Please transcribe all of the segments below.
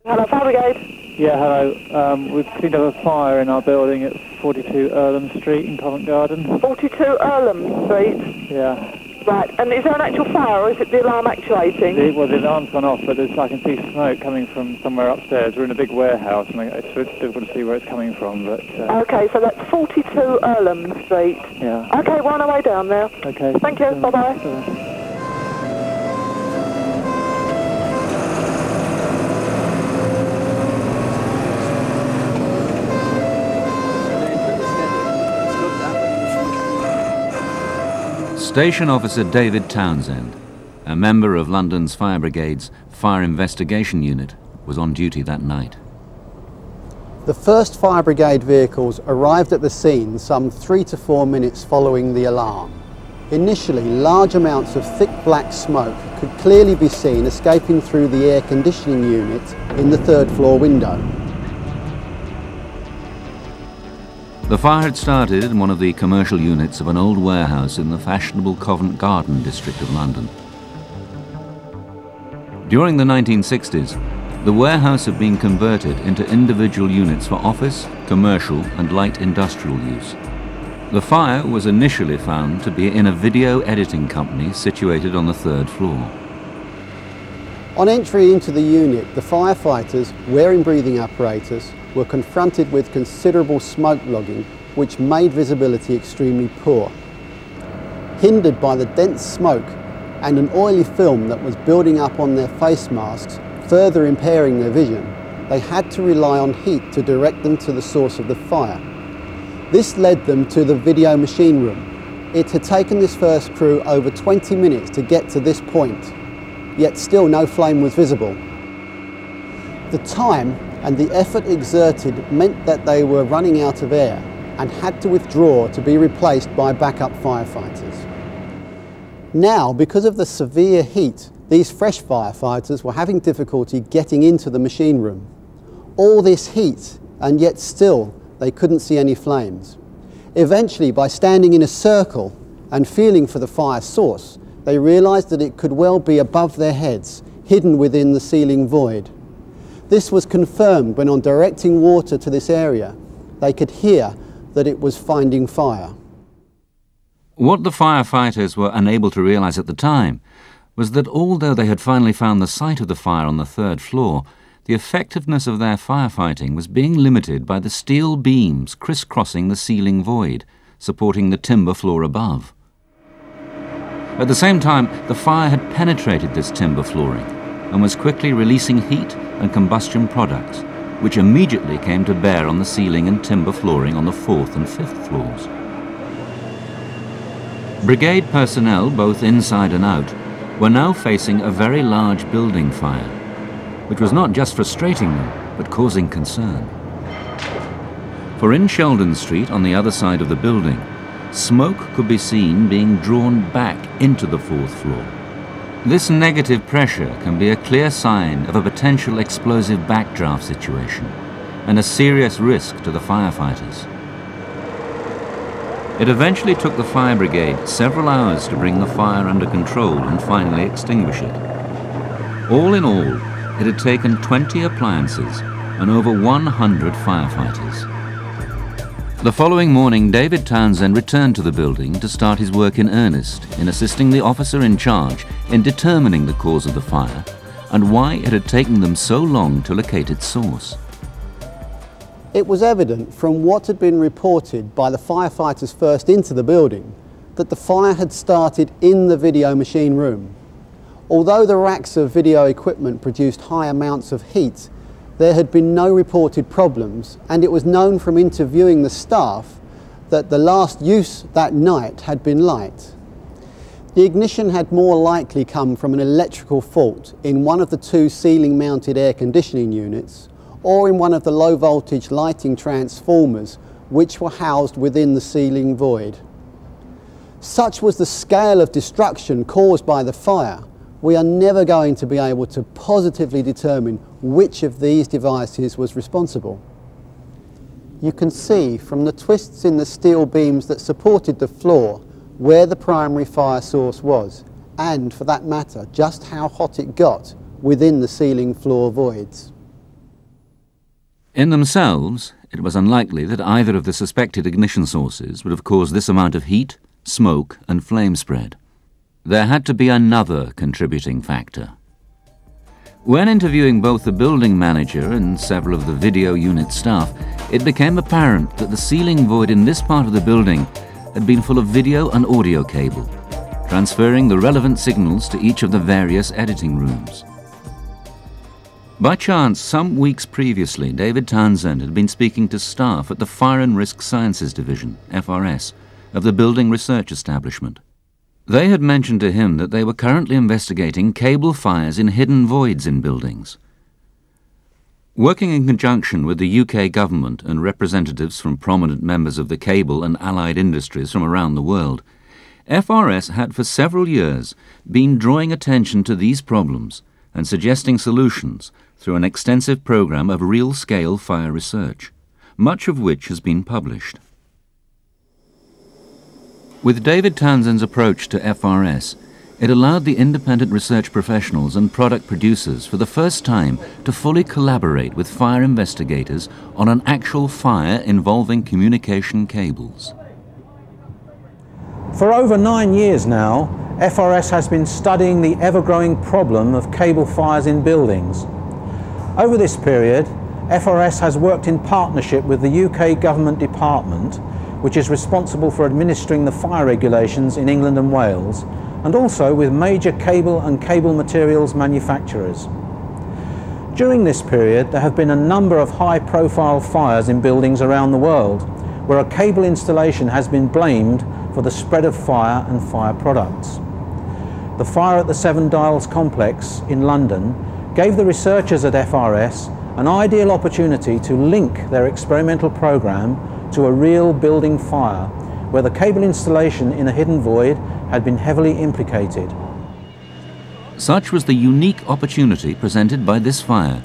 Hello, fire brigade. Yeah, hello. We've seen a fire in our building at 42 Earlham Street in Covent Garden. 42 Earlham Street? Yeah. Right, and is there an actual fire or is it the alarm actuating? The alarm's gone off, but I can see smoke coming from somewhere upstairs. We're in a big warehouse and it's difficult to see where it's coming from, but... Okay, so that's 42 Earlham Street. Yeah. Okay, we're on our way down there. Okay. Thank you, bye-bye. Station Officer David Townsend, a member of London's Fire Brigade's Fire Investigation Unit, was on duty that night. The first fire brigade vehicles arrived at the scene some 3 to 4 minutes following the alarm. Initially, large amounts of thick black smoke could clearly be seen escaping through the air conditioning unit in the third floor window. The fire had started in one of the commercial units of an old warehouse in the fashionable Covent Garden district of London. During the 1960s, the warehouse had been converted into individual units for office, commercial and light industrial use. The fire was initially found to be in a video editing company situated on the third floor. On entry into the unit, the firefighters, wearing breathing apparatus, were confronted with considerable smoke logging, which made visibility extremely poor. Hindered by the dense smoke and an oily film that was building up on their face masks, further impairing their vision, they had to rely on heat to direct them to the source of the fire. This led them to the video machine room. It had taken this first crew over 20 minutes to get to this point, yet still no flame was visible. The time and the effort exerted meant that they were running out of air and had to withdraw to be replaced by backup firefighters. Now, because of the severe heat, these fresh firefighters were having difficulty getting into the machine room. All this heat, and yet still they couldn't see any flames. Eventually, by standing in a circle and feeling for the fire source, they realised that it could well be above their heads, hidden within the ceiling void. This was confirmed when, on directing water to this area, they could hear that it was finding fire. What the firefighters were unable to realise at the time was that although they had finally found the site of the fire on the third floor, the effectiveness of their firefighting was being limited by the steel beams crisscrossing the ceiling void, supporting the timber floor above. At the same time, the fire had penetrated this timber flooring and was quickly releasing heat and combustion products, which immediately came to bear on the ceiling and timber flooring on the 4th and 5th floors. Brigade personnel, both inside and out, were now facing a very large building fire, which was not just frustrating them, but causing concern. For in Sheldon Street, on the other side of the building, smoke could be seen being drawn back into the 4th floor. This negative pressure can be a clear sign of a potential explosive backdraft situation and a serious risk to the firefighters. It eventually took the fire brigade several hours to bring the fire under control and finally extinguish it. All in all, it had taken 20 appliances and over 100 firefighters. The following morning, David Townsend returned to the building to start his work in earnest in assisting the officer in charge in determining the cause of the fire and why it had taken them so long to locate its source. It was evident from what had been reported by the firefighters first into the building that the fire had started in the video machine room. Although the racks of video equipment produced high amounts of heat, there had been no reported problems, and it was known from interviewing the staff that the last use that night had been light. The ignition had more likely come from an electrical fault in one of the 2 ceiling-mounted air conditioning units or in one of the low-voltage lighting transformers which were housed within the ceiling void. Such was the scale of destruction caused by the fire, we are never going to be able to positively determine which of these devices was responsible. You can see from the twists in the steel beams that supported the floor where the primary fire source was, and for that matter, just how hot it got within the ceiling floor voids. In themselves, it was unlikely that either of the suspected ignition sources would have caused this amount of heat, smoke, and flame spread. There had to be another contributing factor. When interviewing both the building manager and several of the video unit staff, it became apparent that the ceiling void in this part of the building had been full of video and audio cable, transferring the relevant signals to each of the various editing rooms. By chance, some weeks previously, David Townsend had been speaking to staff at the Fire and Risk Sciences Division, FRS, of the building research establishment. They had mentioned to him that they were currently investigating cable fires in hidden voids in buildings. Working in conjunction with the UK government and representatives from prominent members of the cable and allied industries from around the world, FRS had for several years been drawing attention to these problems and suggesting solutions through an extensive program of real-scale fire research, much of which has been published. With David Townsend's approach to FRS, it allowed the independent research professionals and product producers for the first time to fully collaborate with fire investigators on an actual fire involving communication cables. For over 9 years now, FRS has been studying the ever-growing problem of cable fires in buildings. Over this period, FRS has worked in partnership with the UK Government Department, which is responsible for administering the fire regulations in England and Wales, and also with major cable and cable materials manufacturers. During this period, there have been a number of high-profile fires in buildings around the world, where a cable installation has been blamed for the spread of fire and fire products. The fire at the Seven Dials complex in London gave the researchers at FRS an ideal opportunity to link their experimental program to a real building fire, where the cable installation in a hidden void had been heavily implicated. Such was the unique opportunity presented by this fire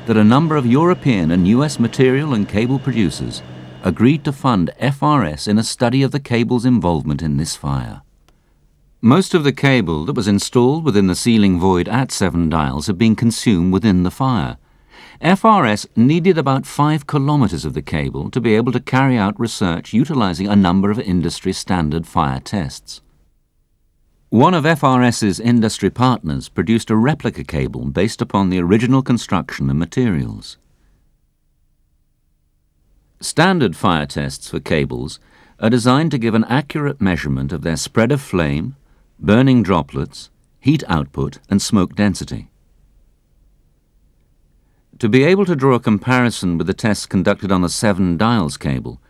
that a number of European and US material and cable producers agreed to fund FRS in a study of the cable's involvement in this fire. Most of the cable that was installed within the ceiling void at Seven Dials had been consumed within the fire. FRS needed about 5 kilometres of the cable to be able to carry out research utilising a number of industry standard fire tests. One of FRS's industry partners produced a replica cable based upon the original construction and materials. Standard fire tests for cables are designed to give an accurate measurement of their spread of flame, burning droplets, heat output and smoke density. To be able to draw a comparison with the tests conducted on the Seven Dials cable,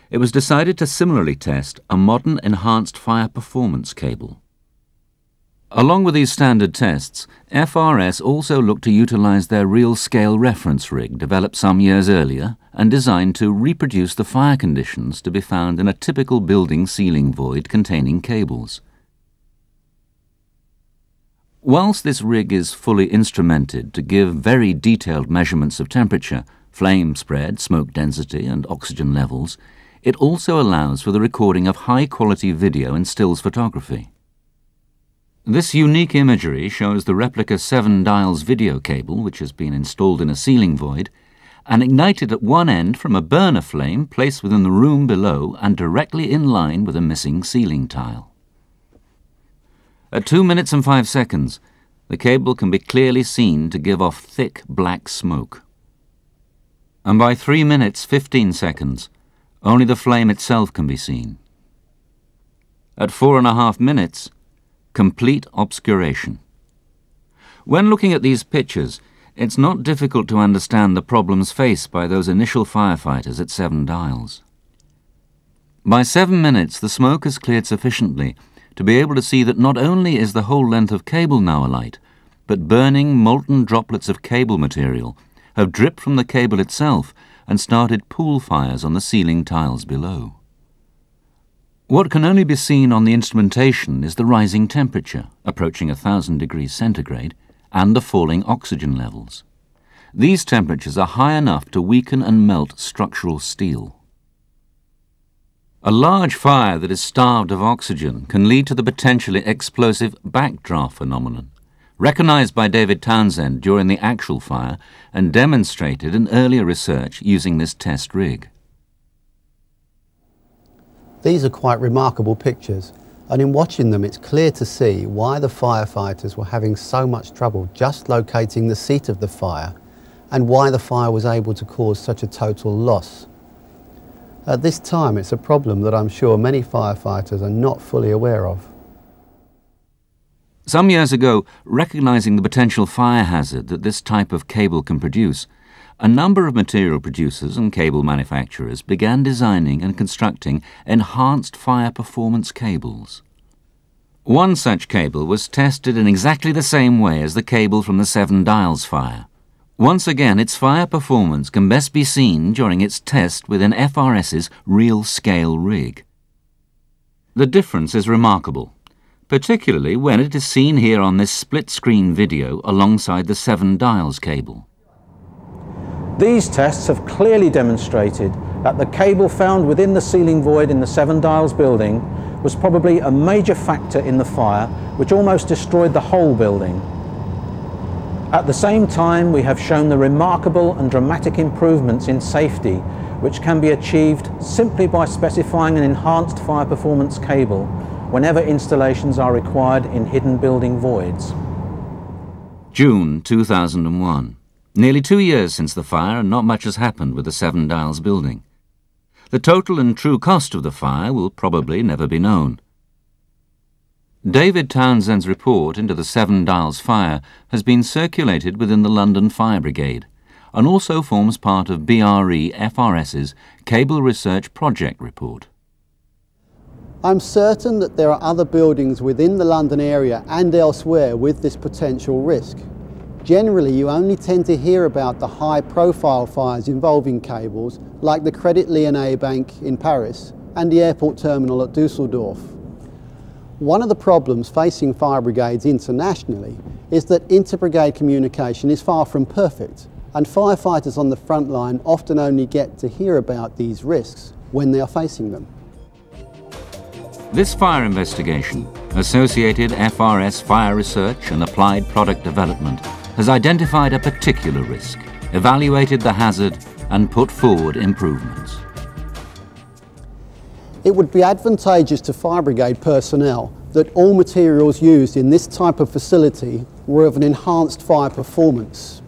it was decided to similarly test a modern enhanced fire performance cable. Along with these standard tests, FRS also looked to utilise their real-scale reference rig developed some years earlier and designed to reproduce the fire conditions to be found in a typical building ceiling void containing cables. Whilst this rig is fully instrumented to give very detailed measurements of temperature, flame spread, smoke density and oxygen levels, it also allows for the recording of high-quality video and stills photography. This unique imagery shows the replica Seven Dials video cable, which has been installed in a ceiling void, and ignited at one end from a burner flame placed within the room below and directly in line with a missing ceiling tile. At 2 minutes and 5 seconds, the cable can be clearly seen to give off thick black smoke. And by 3 minutes 15 seconds, only the flame itself can be seen. At 4.5 minutes, complete obscuration. When looking at these pictures, it's not difficult to understand the problems faced by those initial firefighters at Seven Dials. By 7 minutes, the smoke has cleared sufficiently to be able to see that not only is the whole length of cable now alight, but burning molten droplets of cable material have dripped from the cable itself and started pool fires on the ceiling tiles below. What can only be seen on the instrumentation is the rising temperature, approaching 1,000 degrees centigrade, and the falling oxygen levels. These temperatures are high enough to weaken and melt structural steel. A large fire that is starved of oxygen can lead to the potentially explosive backdraft phenomenon, recognised by David Townsend during the actual fire and demonstrated in earlier research using this test rig. These are quite remarkable pictures, and in watching them it's clear to see why the firefighters were having so much trouble just locating the seat of the fire and why the fire was able to cause such a total loss. At this time it's a problem that I'm sure many firefighters are not fully aware of. Some years ago, recognising the potential fire hazard that this type of cable can produce, a number of material producers and cable manufacturers began designing and constructing enhanced fire performance cables. One such cable was tested in exactly the same way as the cable from the Seven Dials fire. Once again, its fire performance can best be seen during its test within FRS's real-scale rig. The difference is remarkable, particularly when it is seen here on this split-screen video alongside the Seven Dials cable. These tests have clearly demonstrated that the cable found within the ceiling void in the Seven Dials building was probably a major factor in the fire, which almost destroyed the whole building. At the same time, we have shown the remarkable and dramatic improvements in safety which can be achieved simply by specifying an enhanced fire performance cable whenever installations are required in hidden building voids. June 2001. Nearly 2 years since the fire and not much has happened with the Seven Dials building. The total and true cost of the fire will probably never be known. David Townsend's report into the Seven Dials fire has been circulated within the London Fire Brigade and also forms part of BRE FRS's Cable Research Project report. I'm certain that there are other buildings within the London area and elsewhere with this potential risk. Generally, you only tend to hear about the high-profile fires involving cables, like the Credit Lyonnais Bank in Paris and the airport terminal at Dusseldorf. One of the problems facing fire brigades internationally is that inter-brigade communication is far from perfect, and firefighters on the front line often only get to hear about these risks when they are facing them. This fire investigation, Associated FRS Fire Research and Applied Product Development, has identified a particular risk, evaluated the hazard and put forward improvements. It would be advantageous to fire brigade personnel that all materials used in this type of facility were of an enhanced fire performance.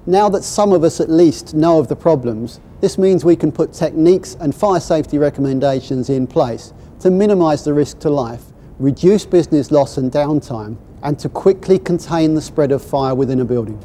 Now that some of us at least know of the problems, this means we can put techniques and fire safety recommendations in place to minimise the risk to life, reduce business loss and downtime, and to quickly contain the spread of fire within a building.